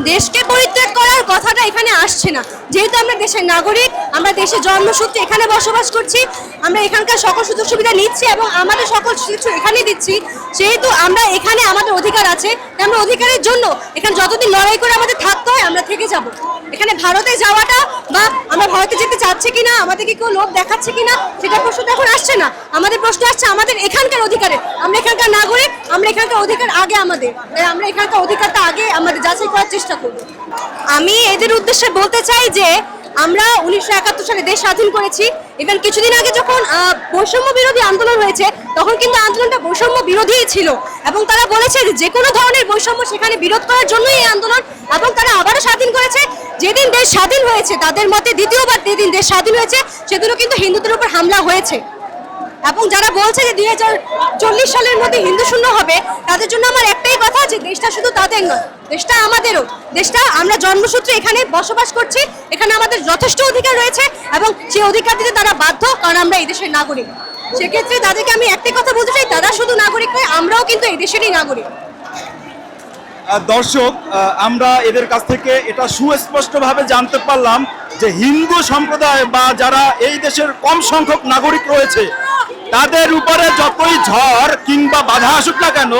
দেশকে পরিত্যাগ করার কথাটা এখানে আসছে না, যেহেতু আমরা দেশের নাগরিক, আমরা দেশের জন্মসূত্রে এখানে বসবাস করছি, আমরা এখানকার সকল সুযোগ সুবিধা নিচ্ছি এবং আমাদের সকল কিছু এখানে দিচ্ছি, সেহেতু আমরা এখানে আমাদের অধিকার আছে, আমরা অধিকারের জন্য এখানে যতদিন লড়াই করে আমাদের থাকতে হয় আমরা থেকে যাব। এখানে ভারতে যাওয়াটা বা আমরা ভারতে যেতে চাচ্ছি কিনা, আমাদেরকে কেউ লোভ দেখাচ্ছে কিনা, সেটা প্রশ্ন এখন আসছে না। আমাদের প্রশ্ন আসছে আমাদের এখানকার অধিকারে, আমরা এখানকার নাগরিক, আমরা এখানকার অধিকার আগে আমাদের, আমরা এখানকার অধিকারটা আগে আমাদের যাচাই করার চেষ্টা করব। আমি এদের উদ্দেশ্যে বলতে চাই যে আমরা 1971 সালে দেশ স্বাধীন করেছি। ইভেন কিছুদিন আগে যখন বৈষম্য বিরোধী আন্দোলন হয়েছে তখন কিন্তু আন্দোলনটা বৈষম্য বিরোধীই ছিল এবং তারা বলেছে যে কোনো ধরনের বৈষম্য সেখানে বিরোধ করার জন্যই এই আন্দোলন, এবং তারা আবারও স্বাধীন করেছে। যেদিন দেশ স্বাধীন হয়েছে তাদের মতে দ্বিতীয়বার যেদিন দেশ স্বাধীন হয়েছে সেদিনও কিন্তু হিন্দুদের উপর হামলা হয়েছে। এবং যারা বলছে যে 2040 সালের মধ্যে হিন্দু শূন্য হবে, তাদের জন্য আমার একটাই কথা যে দেশটা শুধু তাদের নয়, দেশটা আমাদেরও। দেশটা আমরা জন্মসূত্রে এখানে বসবাস করছি, এখানে আমাদের যথেষ্ট অধিকার রয়েছে এবং সেই অধিকার দিতে তারা বাধ্য, কারণ আমরা এই দেশের নাগরিক। সেক্ষেত্রে তাদেরকে আমি একটাই কথা বলতে চাই, তারা শুধু নাগরিক নয়, আমরাও কিন্তু এই দেশেরই নাগরিক। দর্শক, আমরা এদের কাছ থেকে এটা সুস্পষ্টভাবে জানতে পারলাম যে হিন্দু সম্প্রদায় বা যারা এই দেশের কম সংখ্যক নাগরিক রয়েছে তাদের উপরে যতই ঝড় কিংবা বাধা আসুক না কেন,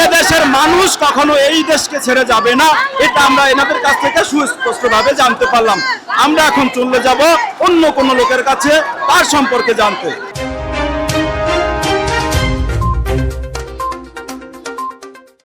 এ দেশের মানুষ কখনো এই দেশকে ছেড়ে যাবে না, এটা আমরা এনাদের কাছ থেকে সুস্পষ্টভাবে জানতে পারলাম। আমরা এখন চলে যাব অন্য কোনো লোকের কাছে তার সম্পর্কে জানতে।